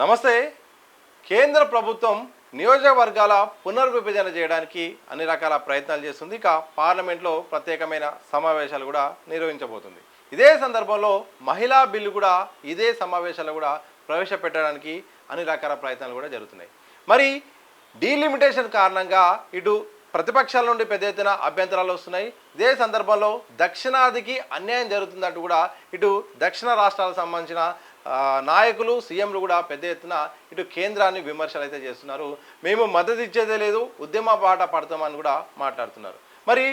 నమస్తే. కేంద్ర ప్రభుత్వం నియోజకవర్గాల పునర్విభజన చేయడానికి అన్ని రకాల ప్రయత్నాలు చేస్తుంది. ఇక పార్లమెంట్లో ప్రత్యేకమైన సమావేశాలు కూడా నిర్వహించబోతుంది. ఇదే సందర్భంలో మహిళా బిల్లు కూడా ఇదే సమావేశాలు కూడా ప్రవేశపెట్టడానికి అన్ని రకాల ప్రయత్నాలు కూడా జరుగుతున్నాయి. మరి డీలిమిటేషన్ కారణంగా ఇటు ప్రతిపక్షాల నుండి పెద్ద ఎత్తున అభ్యంతరాలు వస్తున్నాయి. ఇదే సందర్భంలో దక్షిణాదికి అన్యాయం జరుగుతుందంటూ కూడా ఇటు దక్షిణ రాష్ట్రాలకు సంబంధించిన నాయకులు సీఎంలు కూడా పెద్ద ఎత్తున ఇటు కేంద్రాన్ని విమర్శలు అయితే చేస్తున్నారు. మేము మద్దతు ఇచ్చేదే లేదు, ఉద్యమ బాట పడతామని కూడా మాట్లాడుతున్నారు. మరి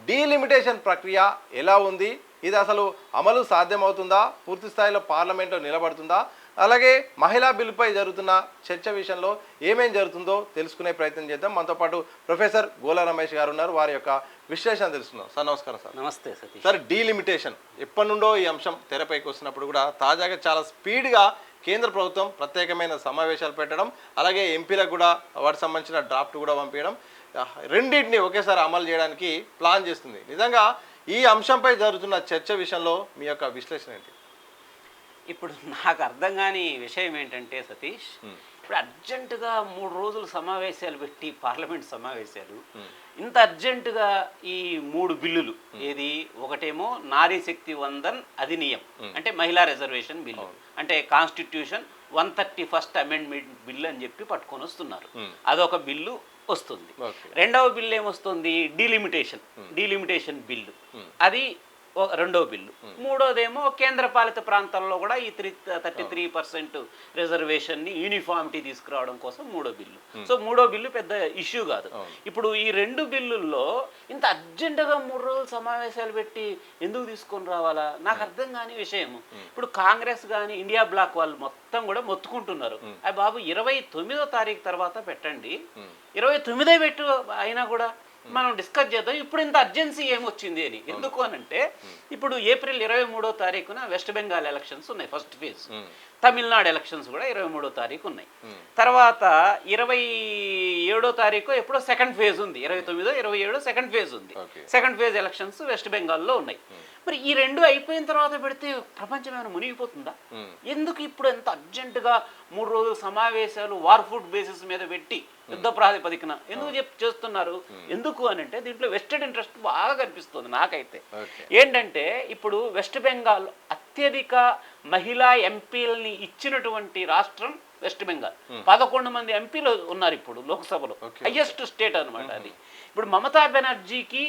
డీలిమిటేషన్ ప్రక్రియ ఎలా ఉంది, ఇది అసలు అమలు సాధ్యమవుతుందా, పూర్తి స్థాయిలో పార్లమెంట్లో నిలబడుతుందా, అలాగే మహిళా బిల్లుపై జరుగుతున్న చర్చ విషయంలో ఏమేం జరుగుతుందో తెలుసుకునే ప్రయత్నం చేద్దాం. మనతో పాటు ప్రొఫెసర్ గోలా రమేష్ గారు ఉన్నారు. వారి యొక్క విశ్లేషణ తెలుసుకుందాం. సార్ నమస్కారం. సార్ నమస్తే సతీష్. సార్, డీలిమిటేషన్ ఎప్పటి నుండో ఈ అంశం తెరపైకి వస్తున్నప్పుడు కూడా తాజాగా చాలా స్పీడ్గా కేంద్ర ప్రభుత్వం ప్రత్యేకమైన సమావేశాలు పెట్టడం, అలాగే ఎంపీలకు కూడా వాటికి సంబంధించిన డ్రాఫ్ట్ కూడా పంపించడం, రెండింటిని ఒకేసారి అమలు చేయడానికి ప్లాన్ చేస్తుంది. నిజంగా ఈ అంశంపై జరుగుతున్న చర్చ విషయంలో మీ యొక్క విశ్లేషణ ఏంటి? ఇప్పుడు నాకు అర్థం కాని విషయం ఏంటంటే సతీష్, ఇప్పుడు అర్జెంటుగా 3 రోజులు సమావేశాలు పెట్టి పార్లమెంట్ సమావేశాలు ఇంత అర్జెంటుగా ఈ 3 బిల్లులు, ఏది ఒకటేమో నారీ శక్తి వందన్ అధినియం అంటే మహిళా రిజర్వేషన్ బిల్లు, అంటే కాన్స్టిట్యూషన్ 131st అమెండ్మెంట్ బిల్లు అని చెప్పి పట్టుకొని వస్తున్నారు. అదొక బిల్లు వస్తుంది. రెండవ బిల్లు ఏమొస్తుంది, డీలిమిటేషన్ బిల్లు, అది రెండో బిల్లు. మూడోదేమో కేంద్రపాలిత ప్రాంతాల్లో కూడా ఈ 33% రిజర్వేషన్ని యూనిఫామిటీ తీసుకురావడం కోసం మూడో బిల్లు. సో మూడో బిల్లు పెద్ద ఇష్యూ కాదు. ఇప్పుడు ఈ 2 బిల్లుల్లో ఇంత అర్జెంటుగా 3 రోజులు సమావేశాలు పెట్టి ఎందుకు తీసుకొని రావాలా నాకు అర్థం కాని విషయం. ఇప్పుడు కాంగ్రెస్ కానీ ఇండియా బ్లాక్ వాళ్ళు మొత్తం కూడా మొత్తుకుంటున్నారు, అయ్యి బాబు 29వ తారీఖు తర్వాత పెట్టండి, 29 పెట్టు అయినా కూడా మనం డిస్కస్ చేద్దాం, ఇప్పుడు ఇంత అర్జెన్సీ ఏమొచ్చింది అని. ఎందుకు అనంటే ఇప్పుడు ఏప్రిల్ 23వ తారీఖున వెస్ట్ బెంగాల్ ఎలక్షన్స్ ఉన్నాయి, ఫస్ట్ ఫేజ్. తమిళనాడు ఎలక్షన్స్ కూడా 23వ తారీఖు ఉన్నాయి. తర్వాత 27వ తారీఖు ఎప్పుడో సెకండ్ ఫేజ్ ఉంది, 29, 27 సెకండ్ ఫేజ్ ఉంది. సెకండ్ ఫేజ్ ఎలక్షన్స్ వెస్ట్ బెంగాల్లో ఉన్నాయి. మరి ఈ 2 అయిపోయిన తర్వాత పెడితే ప్రపంచం ఏమైనా మునిగిపోతుందా? ఎందుకు ఇప్పుడు ఎంత అర్జెంటుగా 3 రోజుల సమావేశాలు వార్ ఫుడ్ బేసిస్ మీద పెట్టి యుద్ధ ప్రాతిపదికన ఎందుకు చేస్తున్నారు? ఎందుకు అని అంటే దీంట్లో వెస్టెడ్ ఇంట్రెస్ట్ బాగా కనిపిస్తుంది నాకైతే. ఏంటంటే ఇప్పుడు వెస్ట్ బెంగాల్ అత్యధిక మహిళా ఎంపీలని ఇచ్చినటువంటి రాష్ట్రం వెస్ట్ బెంగాల్. 11 మంది ఎంపీలు ఉన్నారు ఇప్పుడు లోక్సభలో, హైయెస్ట్ స్టేట్ అనమాట అది. ఇప్పుడు మమతా బెనర్జీకి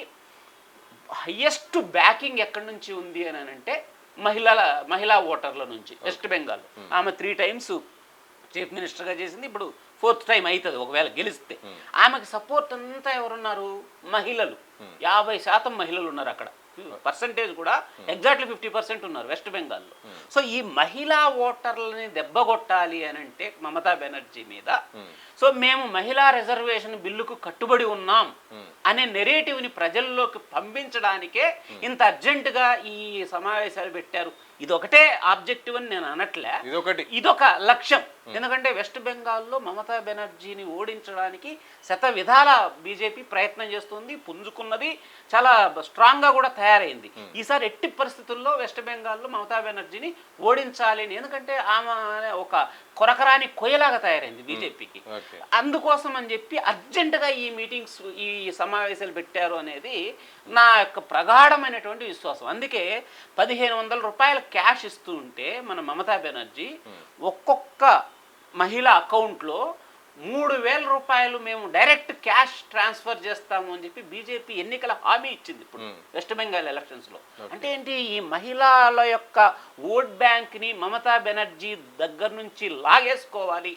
హైయెస్ట్ బ్యాకింగ్ ఎక్కడి నుంచి ఉంది అని అంటే మహిళా ఓటర్ల నుంచి. వెస్ట్ బెంగాల్ ఆమె 3 times చీఫ్ మినిస్టర్గా చేసింది, ఇప్పుడు 4th టైం అవుతుంది ఒకవేళ గెలిస్తే. ఆమెకు సపోర్ట్ అంతా ఎవరున్నారు? మహిళలు. 50% మహిళలు ఉన్నారు అక్కడ. పర్సంటేజ్ కూడా ఎగ్జాక్ట్లీ 50% ఉన్నారు వెస్ట్ బెంగాల్లో. సో ఈ మహిళా ఓటర్లని దెబ్బగొట్టాలి అని అంటే మమతా బెనర్జీ మీద, సో మేము మహిళా రిజర్వేషన్ బిల్లుకు కట్టుబడి ఉన్నాం అనే నెరేటివ్ని ప్రజల్లోకి పంపించడానికే ఇంత అర్జెంటుగా ఈ సమావేశాలు పెట్టారు. ఇదొకటే ఆబ్జెక్టివ్ అని నేను అనట్లే, ఇదొక లక్ష్యం. ఎందుకంటే వెస్ట్ బెంగాల్లో మమతా బెనర్జీని ఓడించడానికి శత విధాల బీజేపీ ప్రయత్నం చేస్తుంది, పుంజుకున్నది, చాలా స్ట్రాంగ్గా కూడా తయారైంది. ఈసారి ఎట్టి పరిస్థితుల్లో వెస్ట్ బెంగాల్లో మమతా బెనర్జీని ఓడించాలి అని, ఎందుకంటే ఆమె ఒక కొరకరాని కొయ్యలాగా తయారైంది బీజేపీకి. అందుకోసం అని చెప్పి అర్జెంటుగా ఈ మీటింగ్స్, ఈ సమావేశాలు పెట్టారు అనేది నా యొక్క ప్రగాఢమైనటువంటి విశ్వాసం. అందుకే 1500 రూపాయల క్యాష్ ఇస్తూ ఉంటే మన మమతా బెనర్జీ ఒక్కొక్క మహిళ అకౌంట్లో 3000 రూపాయలు మేము డైరెక్ట్ క్యాష్ ట్రాన్స్ఫర్ చేస్తాము అని చెప్పి బీజేపీ ఎన్నికల హామీ ఇచ్చింది ఇప్పుడు వెస్ట్ బెంగాల్ ఎలక్షన్స్లో. అంటే ఏంటి, ఈ మహిళల యొక్క ఓట్ బ్యాంక్ని మమతా బెనర్జీ దగ్గర నుంచి లాగేసుకోవాలి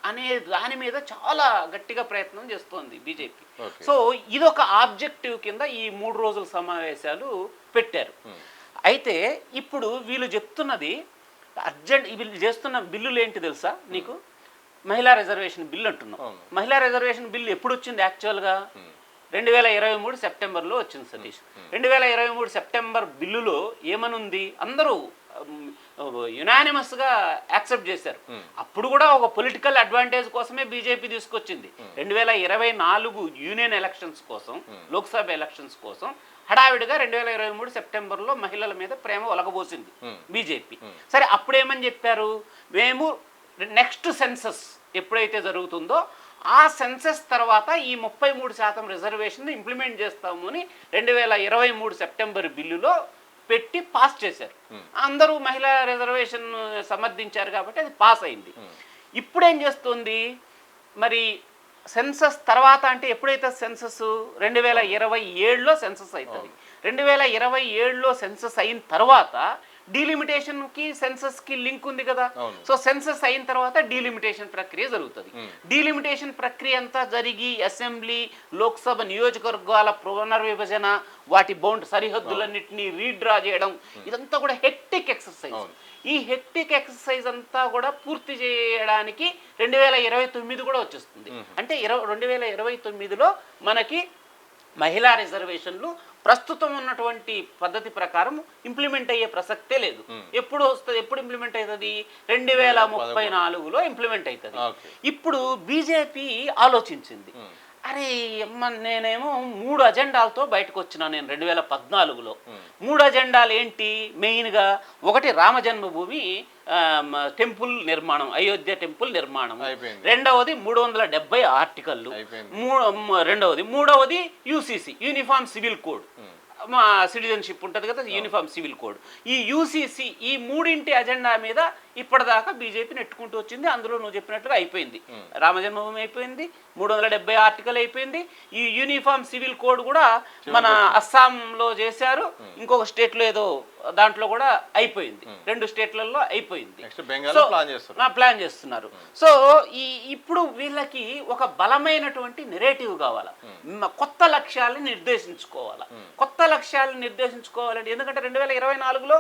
అనే దాని మీద చాలా గట్టిగా ప్రయత్నం చేస్తోంది బీజేపీ. సో ఇదొక ఆబ్జెక్టివ్ కింద ఈ 3 రోజుల సమావేశాలు పెట్టారు. అయితే ఇప్పుడు వీళ్ళు చెప్తున్నది వీళ్ళు చేస్తున్న బిల్లులు ఏంటి తెలుసా నీకు? మహిళా రిజర్వేషన్ బిల్లు అంటున్నాం. మహిళా రిజర్వేషన్ బిల్లు ఎప్పుడు వచ్చింది? యాక్చువల్గా 2023 సెప్టెంబర్లో వచ్చింది సతీష్. 2023 సెప్టెంబర్ బిల్లులో ఏమనుంది? అందరూ యునానిమస్గా యాక్సెప్ట్ చేశారు. అప్పుడు కూడా ఒక పొలిటికల్ అడ్వాంటేజ్ కోసమే బీజేపీ తీసుకొచ్చింది. 2024 యూనియన్ ఎలక్షన్స్ కోసం, లోక్సభ ఎలక్షన్స్ కోసం హడావిడిగా 2023 సెప్టెంబర్లో మహిళల మీద ప్రేమ ఒలగబోసింది బీజేపీ. సరే, అప్పుడేమని చెప్పారు? మేము నెక్స్ట్ సెన్సస్ ఎప్పుడైతే జరుగుతుందో ఆ సెన్సస్ తర్వాత ఈ 33% రిజర్వేషన్ ఇంప్లిమెంట్ చేస్తాము అని 2023 సెప్టెంబర్ బిల్లులో పెట్టి పాస్ చేశారు. అందరూ మహిళా రిజర్వేషన్ సమర్థించారు కాబట్టి అది పాస్ అయింది. ఇప్పుడు ఏం చేస్తుంది మరి సెన్సస్ తర్వాత అంటే ఎప్పుడైతే సెన్సస్ 2027లో సెన్సస్ అవుతుంది. 2027లో సెన్సస్ అయిన తర్వాత డీలిమిటేషన్కి సెన్సస్కి లింక్ ఉంది కదా. సో సెన్సస్ అయిన తర్వాత డీలిమిటేషన్ ప్రక్రియ జరుగుతుంది. డీలిమిటేషన్ ప్రక్రియ అంతా జరిగి అసెంబ్లీ లోక్సభ నియోజకవర్గాల పునర్విభజన వాటి బౌండ్ సరిహద్దులన్నింటినీ రీడ్రా చేయడం ఇదంతా కూడా హెక్టిక్ ఎక్సర్సైజ్. ఈ హెక్టిక్ ఎక్సర్సైజ్ అంతా కూడా పూర్తి చేయడానికి 2029 కూడా వచ్చేస్తుంది. అంటే 2029లో మనకి మహిళా రిజర్వేషన్లు ప్రస్తుతం ఉన్నటువంటి పద్ధతి ప్రకారం ఇంప్లిమెంట్ అయ్యే ప్రసక్తే లేదు. ఎప్పుడు వస్తుంది, ఎప్పుడు ఇంప్లిమెంట్ అవుతుంది? 2034లో ఇంప్లిమెంట్ అవుతుంది. ఇప్పుడు బీజేపీ ఆలోచించింది, అరే అమ్మ నేనేమో 3 అజెండాలతో బయటకు వచ్చినా నేను 2014లో. 3 అజెండాలు ఏంటి మెయిన్గా? ఒకటి రామ జన్మభూమి టెంపుల్ నిర్మాణం, అయోధ్య టెంపుల్ నిర్మాణం. రెండవది 370 ఆర్టికల్లు. మూడవది యూసీసీ యూనిఫామ్ సివిల్ కోడ్, మా సిటిజన్షిప్ ఉంటుంది కదా, యూనిఫామ్ సివిల్ కోడ్. ఈ యూసీసీ ఈ 3 అజెండా మీద ఇప్పటిదాకా బీజేపీ నెట్టుకుంటూ వచ్చింది. అందులో నువ్వు చెప్పినట్టుగా అయిపోయింది, రామజన్మభూమి అయిపోయింది, 370 ఆర్టికల్ అయిపోయింది. ఈ యూనిఫామ్ సివిల్ కోడ్ కూడా మన అస్సాంలో చేశారు, ఇంకొక స్టేట్లో ఏదో దాంట్లో కూడా అయిపోయింది, 2 స్టేట్లలో అయిపోయింది. ప్లాన్ చేస్తున్నారు. సో ఇప్పుడు వీళ్ళకి ఒక బలమైనటువంటి నెరేటివ్ కావాలా, కొత్త లక్ష్యాలను నిర్దేశించుకోవాలా. కొత్త లక్ష్యాలను నిర్దేశించుకోవాలంటే ఎందుకంటే 2024లో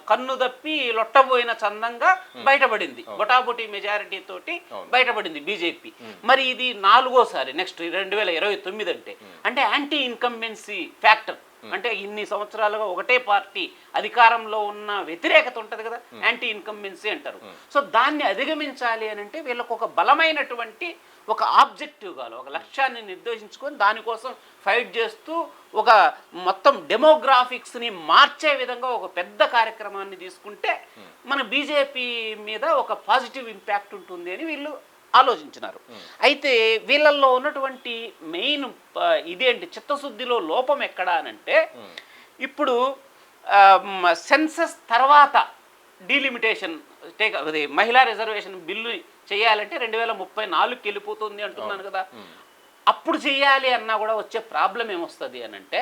కన్ను తప్పి లొట్టబోయిన చందంగా బయటపడింది, బొటాబొటీ మెజారిటీ తోటి బయటపడింది బీజేపీ. మరి ఇది 4వసారి నెక్స్ట్ 2029 అంటే యాంటీ ఇన్కంబెన్సీ ఫ్యాక్టర్. అంటే ఇన్ని సంవత్సరాలుగా ఒకటే పార్టీ అధికారంలో ఉన్న వ్యతిరేకత ఉంటుంది కదా, యాంటీ ఇన్కంబెన్సీ అంటారు. సో దాన్ని అధిగమించాలి అని అంటే వీళ్ళకు ఒక బలమైనటువంటి ఒక ఆబ్జెక్టివ్ కావాలి, ఒక లక్ష్యాన్ని నిర్దేశించుకొని దానికోసం ఫైట్ చేస్తూ ఒక మొత్తం డెమోగ్రాఫిక్స్ని మార్చే విధంగా ఒక పెద్ద కార్యక్రమాన్ని తీసుకుంటే మన బీజేపీ మీద ఒక పాజిటివ్ ఇంపాక్ట్ ఉంటుంది అని వీళ్ళు ఆలోచించినారు. అయితే వీళ్ళల్లో ఉన్నటువంటి మెయిన్ ఇదేంటి చిత్తశుద్ధిలో లోపం ఎక్కడ అనంటే, ఇప్పుడు సెన్సస్ తర్వాత డీలిమిటేషన్ అదే మహిళా రిజర్వేషన్ బిల్లు చేయాలంటే 2034కి వెళ్ళిపోతుంది అంటున్నాను కదా. అప్పుడు చేయాలి అన్నా కూడా వచ్చే ప్రాబ్లం ఏమొస్తుంది అని అంటే,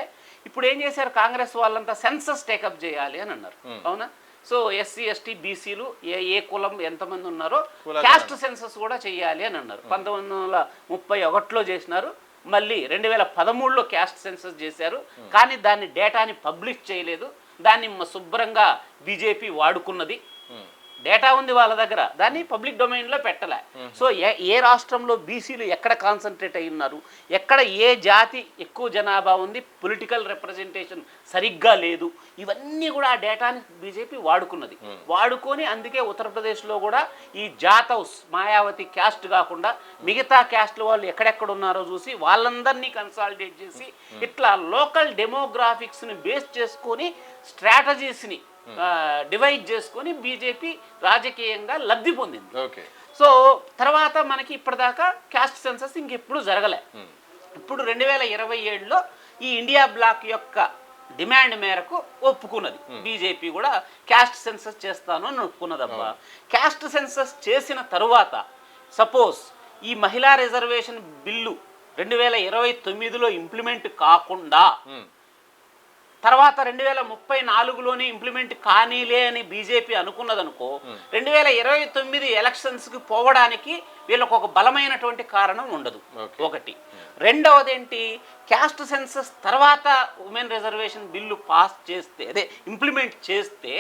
ఇప్పుడు ఏం చేశారు కాంగ్రెస్ వాళ్ళంతా సెన్సస్ టేకప్ చేయాలి అని అన్నారు, అవునా? సో ఎస్సీ ఎస్టీ బీసీలు ఏ కులం ఎంతమంది ఉన్నారో క్యాస్ట్ సెన్సస్ కూడా చేయాలి అని అన్నారు. 1931లో చేసినారు, మళ్ళీ 2013లో క్యాస్ట్ సెన్సస్ చేశారు. కానీ దాన్ని డేటాని పబ్లిష్ చేయలేదు, దాన్ని శుభ్రంగా బీజేపీ వాడుకున్నది. డేటా ఉంది వాళ్ళ దగ్గర, దాన్ని పబ్లిక్ డొమైన్లో పెట్టలే. సో ఏ రాష్ట్రంలో బీసీలు ఎక్కడ కాన్సన్ట్రేట్ అయి ఉన్నారు, ఎక్కడ ఏ జాతి ఎక్కువ జనాభా ఉంది, పొలిటికల్ రిప్రజెంటేషన్ సరిగ్గా లేదు, ఇవన్నీ కూడా ఆ డేటాని బీజేపీ వాడుకున్నది. వాడుకొని అందుకే ఉత్తరప్రదేశ్లో కూడా ఈ జాతవ్స్ మాయావతి క్యాస్ట్ కాకుండా మిగతా క్యాస్ట్ల వాళ్ళు ఎక్కడెక్కడ ఉన్నారో చూసి వాళ్ళందరినీ కన్సాలిడేట్ చేసి ఇట్లా లోకల్ డెమోగ్రాఫిక్స్ని బేస్ చేసుకొని స్ట్రాటజీస్ని డివైడ్ చేసుకొని బీజేపీ రాజకీయంగా లబ్ధి పొందింది. సో తర్వాత మనకి ఇప్పటిదాకా క్యాస్ట్ సెన్సస్ ఇంకెప్పుడు జరగలే. ఇప్పుడు 2027లో ఈ ఇండియా బ్లాక్ యొక్క డిమాండ్ మేరకు ఒప్పుకున్నది బీజేపీ కూడా, క్యాస్ట్ సెన్సస్ చేస్తాను అని ఒప్పుకున్నదబ్బా. క్యాస్ట్ సెన్సస్ చేసిన తరువాత సపోజ్ ఈ మహిళా రిజర్వేషన్ బిల్లు 2029లో ఇంప్లిమెంట్ కాకుండా తర్వాత 2034లోనే ఇంప్లిమెంట్ కానీలే అని బీజేపీ అనుకున్నదనుకో, 2029 ఎలక్షన్స్కి పోవడానికి వీళ్ళకు ఒక బలమైనటువంటి కారణం ఉండదు. ఒకటి. రెండవది ఏంటి, క్యాస్ట్ సెన్సస్ తర్వాత ఉమెన్ రిజర్వేషన్ బిల్లు పాస్ చేస్తే, అదే ఇంప్లిమెంట్ చేస్తే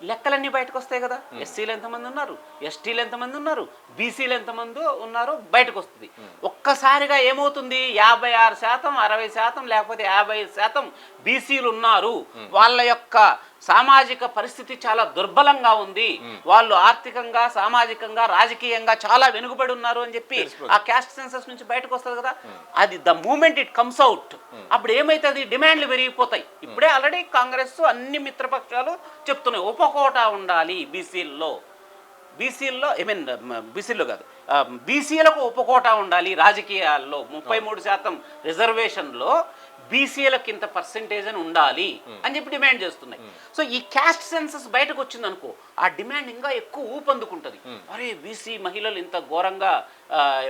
లెక్కలన్నీ బయటకు వస్తాయి కదా. ఎస్సీలు ఎంతమంది ఉన్నారు, ఎస్టీలు ఎంతమంది ఉన్నారు, బీసీలు ఎంతమంది ఉన్నారో బయటకు వస్తుంది. ఒక్కసారిగా ఏమవుతుంది, 56%, 60% లేకపోతే 50% బీసీలు ఉన్నారు, వాళ్ళ యొక్క సామాజిక పరిస్థితి చాలా దుర్బలంగా ఉంది, వాళ్ళు ఆర్థికంగా సామాజికంగా రాజకీయంగా చాలా వెనుకబడి ఉన్నారు అని చెప్పి ఆ క్యాస్ట్ సెన్సస్ నుంచి బయటకు వస్తుంది కదా. అది the moment it comes out, అప్పుడు ఏమైతుంది, డిమాండ్లు పెరిగిపోతాయి. ఇప్పుడే ఆల్రెడీ కాంగ్రెస్ అన్ని మిత్రపక్షాలు చెప్తున్నాయి ఉపకోటా ఉండాలి బీసీల్లో, బీసీల్లో బీసీల్లో కాదు, బీసీలకు ఉపకోటా ఉండాలి రాజకీయాల్లో, 33% రిజర్వేషన్లో బీసీలకు ఇంత పర్సెంటేజ్ అని ఉండాలి అని చెప్పి డిమాండ్ చేస్తున్నాయి. సో ఈ క్యాస్ట్ సెన్సస్ బయటకు వచ్చింది అనుకో, ఆ డిమాండ్ ఇంకా ఎక్కువ ఊపందుకుంటుంది. అరే బీసీ మహిళలు ఇంత ఘోరంగా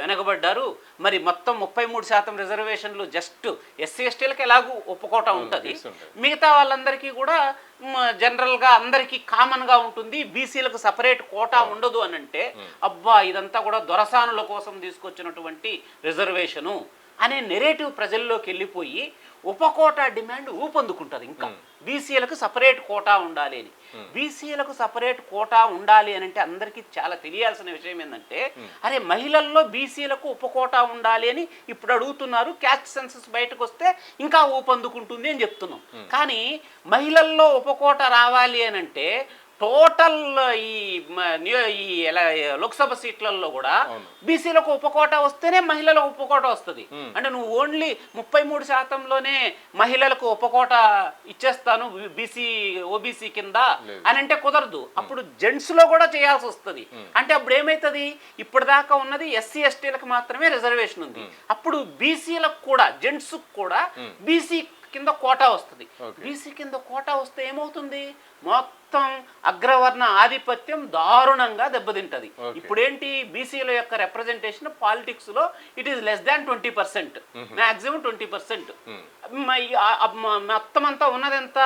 వెనకబడ్డారు, మరి మొత్తం 33% రిజర్వేషన్లు జస్ట్ ఎస్సీ ఎస్టీలకు ఎలాగూ ఉపకోట ఉంటుంది, మిగతా వాళ్ళందరికీ కూడా జనరల్గా అందరికీ కామన్గా ఉంటుంది, బీసీలకు సపరేట్ కోటా ఉండదు అని అంటే, అబ్బా ఇదంతా కూడా దొరసానుల కోసం తీసుకొచ్చినటువంటి రిజర్వేషను అనే నెరేటివ్ ప్రజల్లోకి వెళ్ళిపోయి ఉపకోటా డిమాండ్ ఊపందుకుంటుంది. ఇంకా బీసీలకు సపరేట్ కోటా ఉండాలి అని. బీసీలకు సపరేట్ కోటా ఉండాలి అని అంటే అందరికీ చాలా తెలియాల్సిన విషయం ఏంటంటే, అరే మహిళల్లో బీసీలకు ఉపకోటా ఉండాలి అని ఇప్పుడు అడుగుతున్నారు, క్యాస్ట్ సెన్సస్ బయటకు వస్తే ఇంకా ఊపందుకుంటుంది అని చెప్తున్నాం. కానీ మహిళల్లో ఉపకోట రావాలి అని అంటే టోటల్ ఈ లోక్సభ సీట్లలో కూడా బీసీలకు ఉపకోట వస్తేనే మహిళలకు ఉపకోట వస్తుంది. అంటే నువ్వు ఓన్లీ 33%లోనే మహిళలకు ఉపకోట ఇచ్చేస్తాను ఓబీసీ కింద అని అంటే కుదరదు. అప్పుడు జెంట్స్ లో కూడా చేయాల్సి వస్తుంది. అంటే అప్పుడు ఏమైతుంది, ఇప్పటిదాకా ఉన్నది ఎస్సీ ఎస్టీలకు మాత్రమే రిజర్వేషన్ ఉంది, అప్పుడు బీసీలకు కూడా జెంట్స్ కూడా బీసీ కింద కోటా వస్తుంది. బీసీ కింద కోటా వస్తే ఏమవుతుంది, మొత్తం అగ్రవర్ణ ఆధిపత్యం దారుణంగా దెబ్బతింటది. ఇప్పుడేంటి, బీసీల యొక్క రిప్రజెంటేషన్ పాలిటిక్స్ లో it is less than 20%, maximum 20%. మొత్తం అంతా ఉన్నదెంత,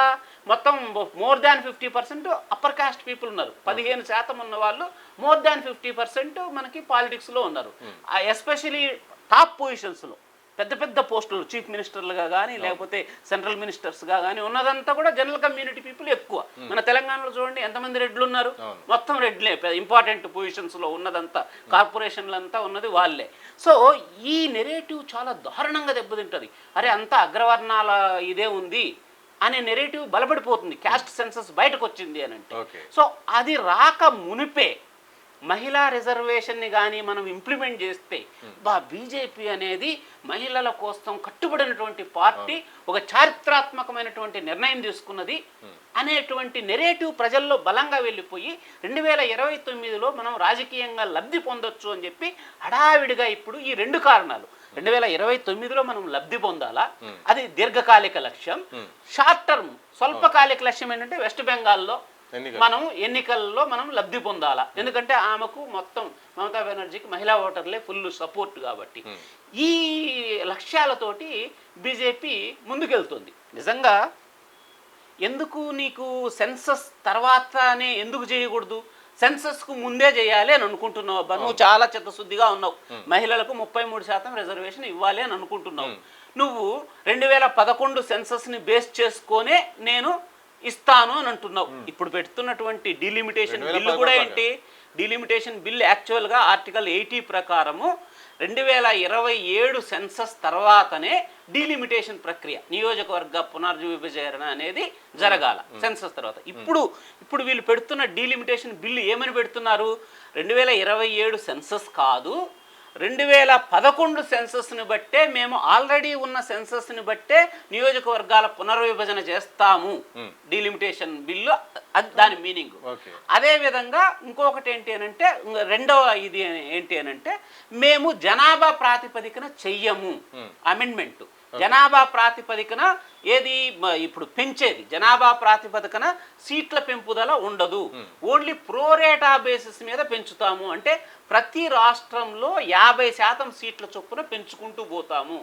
మొత్తం more than 50% upper caste people ఉన్నారు. 15% ఉన్న వాళ్ళు మోర్ దాన్ 50% మనకి పాలిటిక్స్ లో ఉన్నారు. ఎస్పెషలీ టాప్ పొజిషన్స్ లో పెద్ద పెద్ద పోస్టులు, చీఫ్ మినిస్టర్లుగా కానీ లేకపోతే సెంట్రల్ మినిస్టర్స్గా కానీ ఉన్నదంతా కూడా జనరల్ కమ్యూనిటీ పీపుల్ ఎక్కువ. మన తెలంగాణలో చూడండి ఎంతమంది రెడ్లు ఉన్నారు, మొత్తం రెడ్లే. ఇంపార్టెంట్ పొజిషన్స్లో ఉన్నదంతా కార్పొరేషన్లంతా ఉన్నది వాళ్ళే. సో ఈ నెరేటివ్ చాలా దారుణంగా దెబ్బతింటుంది. అరే అంతా అగ్రవర్ణాల ఇదే ఉంది అనే నెరేటివ్ బలపడిపోతుంది క్యాస్ట్ సెన్సస్ బయటకు వచ్చింది అని అంటే. సో అది రాక మునిపే మహిళా రిజర్వేషన్ని కానీ మనం ఇంప్లిమెంట్ చేస్తే బీజేపీ అనేది మహిళల కోసం కట్టుబడినటువంటి పార్టీ, ఒక చారిత్రాత్మకమైనటువంటి నిర్ణయం తీసుకున్నది అనేటువంటి నెరేటివ్ ప్రజల్లో బలంగా వెళ్ళిపోయి 2029లో మనం రాజకీయంగా లబ్ధి పొందొచ్చు అని చెప్పి హడావిడిగా ఇప్పుడు ఈ 2 కారణాలు, 2029లో మనం లబ్ధి పొందాలా, అది దీర్ఘకాలిక లక్ష్యం. షార్ట్ టర్మ్ స్వల్పకాలిక లక్ష్యం ఏంటంటే వెస్ట్ బెంగాల్లో మనం ఎన్నికల్లో మనం లబ్ధి పొందాలా, ఎందుకంటే ఆమెకు మొత్తం మమతా బెనర్జీకి మహిళా ఓటర్లే ఫుల్ సపోర్ట్ కాబట్టి. ఈ లక్ష్యాలతోటి బీజేపీ ముందుకెళ్తుంది. నిజంగా ఎందుకు నీకు సెన్సస్ తర్వాతనే ఎందుకు చేయకూడదు, సెన్సస్కు ముందే చేయాలి అని అనుకుంటున్నావు. నువ్వు చాలా చిత్తశుద్ధిగా ఉన్నావు, మహిళలకు 33% రిజర్వేషన్ ఇవ్వాలి అని అనుకుంటున్నావు. నువ్వు 2011 సెన్సస్ని బేస్ చేసుకొనే నేను ఇస్తాను అని అంటున్నావు. ఇప్పుడు పెడుతున్నటువంటి డీలిమిటేషన్ బిల్లు కూడా ఏంటి, డీలిమిటేషన్ బిల్ యాక్చువల్గా ఆర్టికల్ 80 ప్రకారము 2027 సెన్సస్ తర్వాతనే డీలిమిటేషన్ ప్రక్రియ, నియోజకవర్గ పునర్విభజన అనేది జరగాల సెన్సస్ తర్వాత. ఇప్పుడు వీళ్ళు పెడుతున్న డీలిమిటేషన్ బిల్లు ఏమని పెడుతున్నారు, 2027 సెన్సస్ కాదు, 2011 సెన్సస్ని బట్టే మేము ఆల్రెడీ ఉన్న సెన్సస్ని బట్టే నియోజకవర్గాల పునర్విభజన చేస్తాము డీలిమిటేషన్ బిల్లు, అది దాని మీనింగ్. అదే విధంగా ఇంకొకటి ఏంటి అని అంటే, రెండవ ఇది ఏంటి అని అంటే, మేము జనాభా ప్రాతిపదికన చెయ్యము అమెండ్మెంట్. జనాభా ప్రాతిపదికన ఏది ఇప్పుడు పెంచేది, జనాభా ప్రాతిపదికన సీట్ల పెంపుదల ఉండదు, ఓన్లీ ప్రోరేటా బేసిస్ మీద పెంచుతాము. అంటే ప్రతి రాష్ట్రంలో 50% సీట్ల చొప్పున పెంచుకుంటూ పోతాము.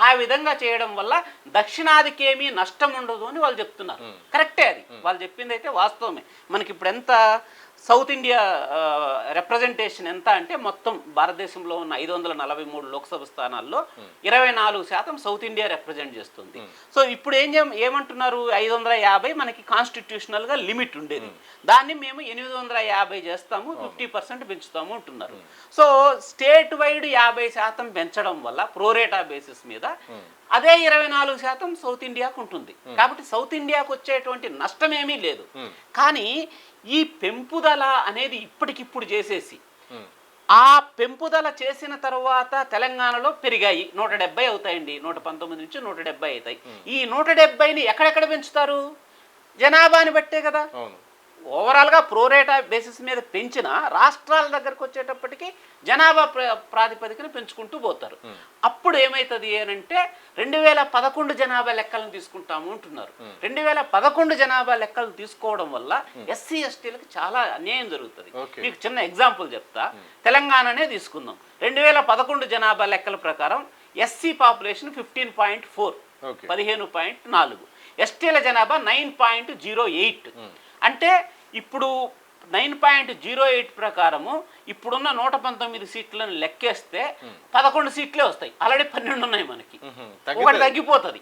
ఆ విధంగా చేయడం వల్ల దక్షిణాదికి ఏమీ నష్టం ఉండదు అని వాళ్ళు చెప్తున్నారు. కరెక్టే, అది వాళ్ళు చెప్పింది అయితే వాస్తవమే. మనకి ఇప్పుడు ఎంత సౌత్ ఇండియా రిప్రజెంటేషన్ ఎంత అంటే, మొత్తం భారతదేశంలో ఉన్న 543 లోక్సభ స్థానాల్లో 24% సౌత్ ఇండియా రిప్రజెంట్ చేస్తుంది. సో ఇప్పుడు ఏమంటున్నారు, 550 మనకి కాన్స్టిట్యూషనల్గా లిమిట్ ఉండేది, దాన్ని మేము 850 చేస్తాము, 50% పెంచుతాము అంటున్నారు. సో స్టేట్ వైడ్ 50% పెంచడం వల్ల ప్రోరేటా బేసిస్ మీద అదే 24% సౌత్ ఇండియాకు ఉంటుంది. కాబట్టి సౌత్ ఇండియాకు వచ్చేటువంటి నష్టం ఏమీ లేదు. కానీ ఈ పెంపుదల అనేది ఇప్పటికిప్పుడు చేసేసి, ఆ పెంపుదల చేసిన తర్వాత తెలంగాణలో పెరిగాయి, 170 అవుతాయండి, 119 నుంచి 170 అవుతాయి. ఈ 170ని ఎక్కడెక్కడ పెంచుతారు, జనాభాని బట్టే కదా. ఓవరాల్గా ప్రోరేటా బేసిస్ మీద పెంచిన రాష్ట్రాల దగ్గరకు వచ్చేటప్పటికి జనాభా ప్రాతిపదికన పెంచుకుంటూ పోతారు. అప్పుడు ఏమవుతుంది అని అంటే 2011 జనాభా లెక్కలను తీసుకుంటాము అంటున్నారు. 2011 జనాభా లెక్కలు తీసుకోవడం వల్ల ఎస్సీ ఎస్టీలకు చాలా అన్యాయం జరుగుతుంది. మీకు చిన్న ఎగ్జాంపుల్ చెప్తా, తెలంగాణనే తీసుకుందాం. 2011 జనాభా లెక్కల ప్రకారం ఎస్సీ పాపులేషన్ 15.4, 15.4, ఎస్టీల జనాభా 9.08. అంటే ఇప్పుడు 9.08 ప్రకారము ఇప్పుడున్న 119 సీట్లను లెక్కేస్తే 11 సీట్లే వస్తాయి. ఆల్రెడీ 12 ఉన్నాయి మనకి, ఒకటి తగ్గిపోతుంది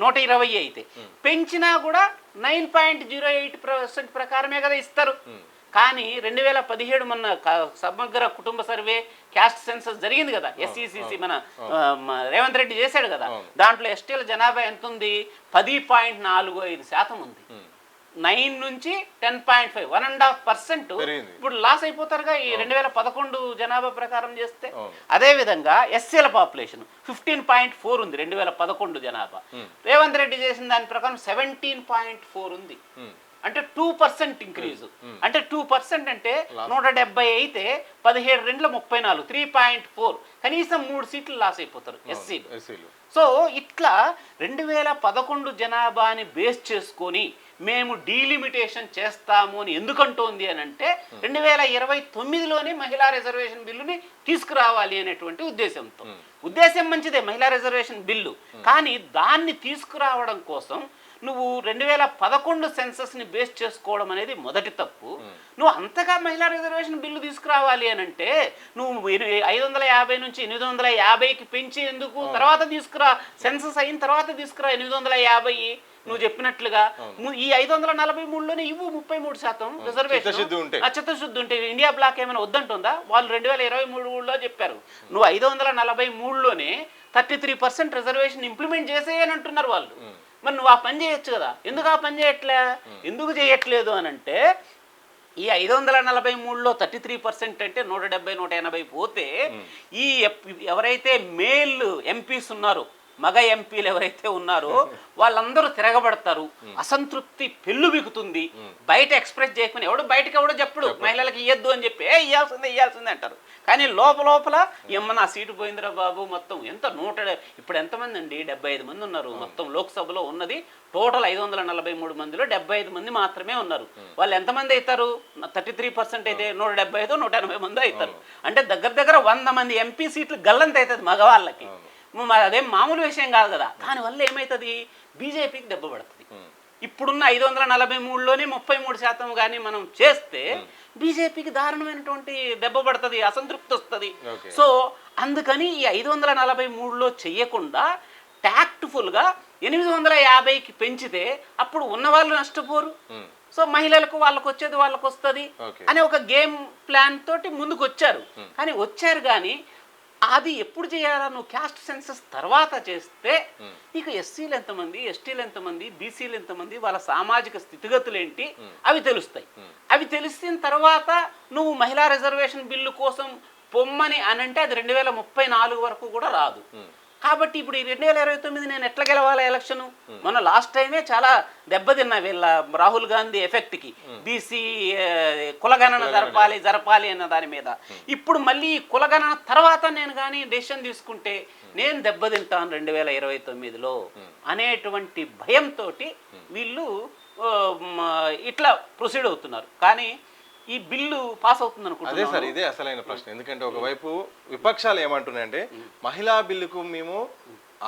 120 అయితే. పెంచినా కూడా 9.08% ప్రకారమే కదా ఇస్తారు. కానీ 2017 మన సమగ్ర కుటుంబ సర్వే క్యాస్ట్ సెన్సస్ జరిగింది కదా, ఎస్సీసీసీ మన రేవంత్ రెడ్డి చేశాడు కదా, దాంట్లో ఎస్టీల జనాభా ఎంత ఉంది? 10.45% ఉంది. 9 నుంచి 10.5, 1.5% ఇప్పుడు లాస్ అయిపోతారుగా ఈ 2011 జనాభా ప్రకారం చేస్తే. అదే విధంగా ఎస్సీల పాపులేషన్ 15.4 ఉంది 2011 జనాభా. రేవంత్ రెడ్డి చేసిన దాని ప్రకారం 17.4 ఉంది. అంటే 2% ఇంక్రీజ్. అంటే 2% అంటే 170 అయితే 17 2 34, 3.4, కనీసం 3 సీట్లు లాస్ అయిపోతారు ఎస్సీలు. సో ఇట్లా 2011 జనాభాని బేస్ చేసుకొని మేము డీలిమిటేషన్ చేస్తాము అని ఎందుకంటోంది అని అంటే 2029లోనే మహిళా రిజర్వేషన్ బిల్లుని తీసుకురావాలి అనేటువంటి ఉద్దేశంతో. ఉద్దేశం మంచిదే, మహిళా రిజర్వేషన్ బిల్లు, కానీ దాన్ని తీసుకురావడం కోసం నువ్వు 2011 సెన్సస్ని బేస్ చేసుకోవడం అనేది మొదటి తప్పు. నువ్వు అంతగా మహిళా రిజర్వేషన్ బిల్లు తీసుకురావాలి అని అంటే నువ్వు 550 నుంచి 850కి పెంచి ఎందుకు? తర్వాత తీసుకురా, సెన్సస్ అయిన తర్వాత తీసుకురా 850. నువ్వు చెప్పినట్లుగా ఈ 543లోనే ఇవ్వు 33% రిజర్వేషన్. చిత్తశుద్ధి ఉంటే ఇండియా బ్లాక్ ఏమైనా వద్దంటుందా? వాళ్ళు 2023లో చెప్పారు. నువ్వు 543లోనే 33% రిజర్వేషన్ ఇంప్లిమెంట్ చేసేయని అంటున్నారు వాళ్ళు. మరి నువ్వు ఆ పని చేయొచ్చు కదా, ఎందుకు ఆ పని ఎందుకు చేయట్లేదు అని అంటే ఈ 543లో 33% అంటే 170 180 పోతే ఈ ఎవరైతే మేల్ ఎంపీస్ ఉన్నారో, మగ ఎంపీలు ఎవరైతే ఉన్నారో వాళ్ళందరూ తిరగబడతారు, అసంతృప్తి పెళ్ళు బిగుతుంది. బయట ఎక్స్ప్రెస్ చేయకపోయినా ఎవడో చెప్పడు మహిళలకు ఇయ్యద్దు అని చెప్పి ఇయ్యాల్సిందే అంటారు. కానీ లోపల ఏమన్నా నా సీటు పోయిందిరా బాబు, మొత్తం ఎంత ఇప్పుడు ఎంతమంది అండి? 75 మంది ఉన్నారు. మొత్తం లోక్సభలో ఉన్నది టోటల్ 543 మందిలో 75 మంది మాత్రమే ఉన్నారు. వాళ్ళు ఎంతమంది అవుతారు? 33% అయితే 175 180 మంది అవుతారు. అంటే దగ్గర 100 మంది ఎంపీ సీట్లు గల్లంత అవుతుంది మగవాళ్ళకి. అదేం మామూలు విషయం కాదు కదా. దానివల్ల ఏమవుతుంది? బీజేపీకి దెబ్బ పడుతుంది. ఇప్పుడున్న 543లోనే 33% కానీ మనం చేస్తే బీజేపీకి దారుణమైనటువంటి దెబ్బ పడుతుంది, అసంతృప్తి వస్తుంది. సో అందుకని ఈ 543లో చెయ్యకుండా టాక్ట్ఫుల్గా 850కి పెంచితే అప్పుడు ఉన్నవాళ్ళు నష్టపోరు. సో మహిళలకు వాళ్ళకు వచ్చేది వాళ్ళకు వస్తుంది అని ఒక గేమ్ ప్లాన్ తోటి ముందుకు వచ్చారు. కానీ అది ఎప్పుడు చేయాలా? నువ్వు క్యాస్ట్ సెన్సస్ తర్వాత చేస్తే నీకు ఎస్సీలు ఎంతమంది, ఎస్టీలు ఎంతమంది, బీసీలు ఎంతమంది, వాళ్ళ సామాజిక స్థితిగతులు ఏంటి అవి తెలుస్తాయి. అవి తెలిసిన తర్వాత నువ్వు మహిళా రిజర్వేషన్ బిల్లు కోసం పొమ్మని అనంటే అది 2034 వరకు కూడా రాదు. కాబట్టి ఇప్పుడు ఈ 2029 నేను ఎట్లా గెలవాలి ఎలక్షన్? మన లాస్ట్ టైమే చాలా దెబ్బతిన్నా వీళ్ళ రాహుల్ గాంధీ ఎఫెక్ట్కి, బీసీ కులగణన జరపాలి అన్న దాని మీద. ఇప్పుడు మళ్ళీ కులగణన తర్వాత నేను కానీ డెసిషన్ తీసుకుంటే నేను దెబ్బతింటాను 2029లో అనేటువంటి భయంతో వీళ్ళు ఇట్లా ప్రొసీడ్ అవుతున్నారు. కానీ ఈ బిల్లు పాస్ అవుతుంది అనుకుంటున్నాను. అదే సార్, ఇదే అసలైన ప్రశ్న. ఎందుకంటే ఒకవైపు విపక్షాలు ఏమంటున్నాయంటే మహిళా బిల్లుకు మేము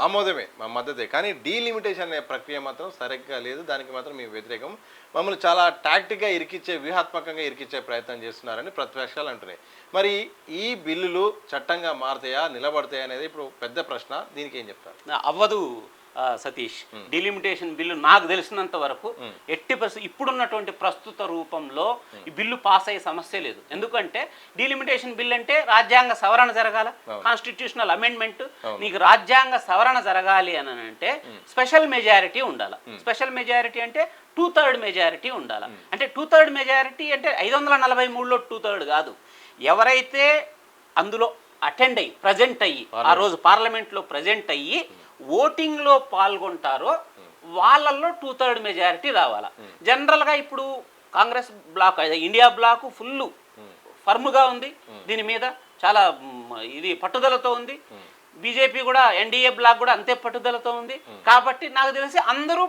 ఆమోదమే, మా మద్దతే, కానీ డీలిమిటేషన్ అనే ప్రక్రియ మాత్రం సరిగ్గా లేదు, దానికి మాత్రం మేము వ్యతిరేకం, మమ్మల్ని చాలా టాక్టిక్గా వ్యూహాత్మకంగా ఇరికిచ్చే ప్రయత్నం చేస్తున్నారని ప్రతిపక్షాలు అంటున్నాయి. మరి ఈ బిల్లులు చట్టంగా మారుతాయా, నిలబడతాయా అనేది ఇప్పుడు పెద్ద ప్రశ్న. దీనికి ఏం చెప్తారు? అవ్వదు సతీష్. డిలిమిటేషన్ బిల్లు నాకు తెలిసినంత వరకు 80% ఇప్పుడున్నటువంటి ప్రస్తుత రూపంలో ఈ బిల్లు పాస్ అయ్యే సమస్య లేదు. ఎందుకంటే డిలిమిటేషన్ బిల్ అంటే రాజ్యాంగ సవరణ జరగాల, కాన్స్టిట్యూషనల్ అమెండ్మెంట్. నీకు రాజ్యాంగ సవరణ జరగాలి అని అంటే స్పెషల్ మెజారిటీ ఉండాలి. స్పెషల్ మెజారిటీ అంటే 2/3 మెజారిటీ ఉండాలి. అంటే 2/3 మెజారిటీ అంటే 543లో 2/3 కాదు. ఎవరైతే అందులో అటెండ్ అయ్యి ప్రజెంట్ అయ్యి ఆ రోజు పార్లమెంట్లో ప్రజెంట్ అయ్యి ఓటింగ్లో పాల్గొంటారో వాళ్ళల్లో 2/3 మెజారిటీ రావాలా. జనరల్గా ఇప్పుడు Congress block India block full ఫర్మ్గా ఉంది దీని మీద, చాలా ఇది పట్టుదలతో ఉంది. బీజేపీ కూడా ఎన్డీఏ బ్లాక్ కూడా అంతే పట్టుదలతో ఉంది. కాబట్టి నాకు తెలిసి అందరూ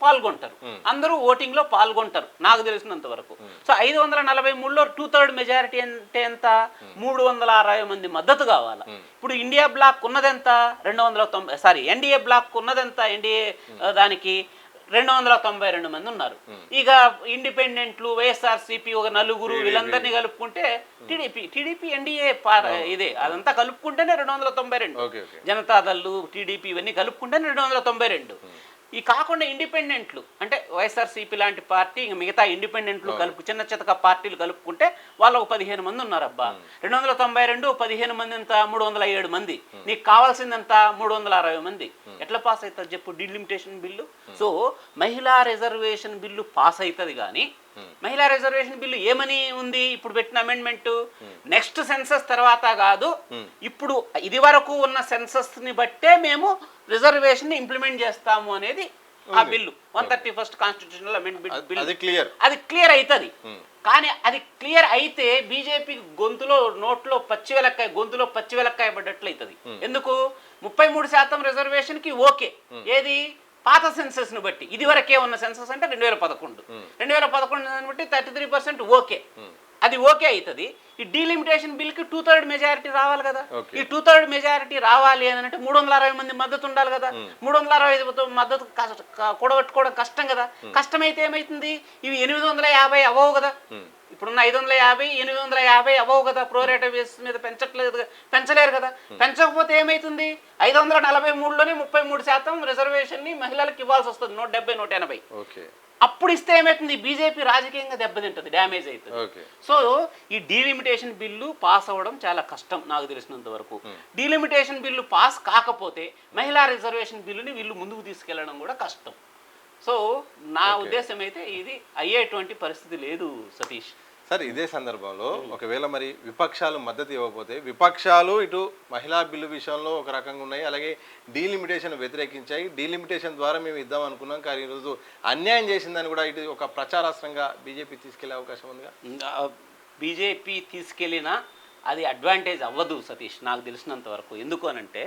పాల్గొంటారు, అందరూ ఓటింగ్లో పాల్గొంటారు నాకు తెలిసినంత వరకు. సో 543లో 2/3 మెజారిటీ అంటే ఎంత? 360 మంది మద్దతు కావాలా. ఇప్పుడు ఇండియా బ్లాక్ ఉన్నదెంత? 290, ఎన్డీఏ బ్లాక్ ఉన్నదెంత? ఎన్డీఏ దానికి 292 మంది ఉన్నారు. ఇక ఇండిపెండెంట్లు, వైఎస్ఆర్సీపీ ఒక నలుగురు, వీళ్ళందరినీ కలుపుకుంటే టీడీపీ ఎన్డీఏ ఇదే అదంతా కలుపుకుంటేనే 292. జనతాదళ్ళు, టీడీపీ ఇవన్నీ కలుపుకుంటేనే 292. ఈ కాకుండా ఇండిపెండెంట్లు అంటే వైఎస్ఆర్సీపీ లాంటి పార్టీ, ఇంక మిగతా ఇండిపెండెంట్లు చిన్న చితక పార్టీలు కలుపుకుంటే వాళ్ళు ఒక 15 మంది ఉన్నారు. అబ్బా 292 15 మంది ఎంత? 307 మంది. నీకు కావాల్సిందంత 360 మంది. ఎట్లా పాస్ అవుతుంది చెప్పు డిలిమిటేషన్ బిల్లు? సో మహిళా రిజర్వేషన్ బిల్లు పాస్ అవుతుంది. కానీ మహిళా రిజర్వేషన్ బిల్లు ఏమని ఉంది ఇప్పుడు పెట్టిన అమెండ్మెంట్? నెక్స్ట్ సెన్సస్ తర్వాత కాదు, ఇప్పుడు ఇది వరకు ఉన్న సెన్సస్ ని బట్టే మేము రిజర్వేషన్ ని ఇంప్లిమెంట్ చేస్తాము అనేది ఆ bill. 131st constitutional amendment bill. అది క్లియర్ అవుతుంది. కానీ అది క్లియర్ అయితే బీజేపీ నోట్లో పచ్చి వెలక్కాయ పడ్డట్లు అవుతుంది. ఎందుకు? 33% రిజర్వేషన్ కి ఓకే. ఏది? పాత సెన్సస్ ను బట్టి. ఇది వరకే ఉన్న సెన్సస్ అంటే 2011 బట్టి 33% ఓకే. అది ఓకే అవుతుంది. ఈ డీలిమిటేషన్ బిల్కి 2/3 మెజారిటీ రావాలి కదా. ఈ 2/3 మెజారిటీ రావాలి అని అంటే 360 మంది మద్దతు ఉండాలి కదా. 360 మద్దతు కూడబెట్టుకోవడం కష్టం కదా. కష్టమైతే ఏమైతుంది? ఇవి 850 అవ్వవు కదా. ఇప్పుడున్న 550 850 అవ్వవు కదా. ప్రోరేట బేసిస్ మీద పెంచలేరు కదా. పెంచకపోతే ఏమైతుంది? 543లోనే 33% రిజర్వేషన్ ని మహిళలకు ఇవ్వాల్సి వస్తుంది. 170 180. అప్పుడు ఇస్తే ఏమవుతుంది? బీజేపీ రాజకీయంగా దెబ్బతింటుంది, డ్యామేజ్ అవుతుంది. సో ఈ డీలిమిటేషన్ బిల్లు పాస్ అవ్వడం చాలా కష్టం నాకు తెలిసినంత వరకు. డీలిమిటేషన్ బిల్లు పాస్ కాకపోతే మహిళా రిజర్వేషన్ బిల్లుని వీళ్ళు ముందుకు తీసుకెళ్లడం కూడా కష్టం. సో నా ఉద్దేశం అయితే ఇది అయ్యేటువంటి పరిస్థితి లేదు సతీష్. సార్, ఇదే సందర్భంలో ఒకవేళ మరి విపక్షాలు మద్దతు ఇవ్వకపోతే, విపక్షాలు ఇటు మహిళా బిల్లు విషయంలో ఒక రకంగా ఉన్నాయి, అలాగే డీలిమిటేషన్ వ్యతిరేకించాయి. డీలిమిటేషన్ ద్వారా మేము ఇద్దాం అనుకున్నాం, కానీ ఈరోజు అన్యాయం చేసిందని కూడా ఇటు ఒక ప్రచారాస్త్రంగా బీజేపీ తీసుకెళ్లే అవకాశం ఉందిగా. బీజేపీ తీసుకెళ్ళినా అది అడ్వాంటేజ్ అవ్వదు సతీష్ నాకు తెలిసినంత వరకు. ఎందుకు అనంటే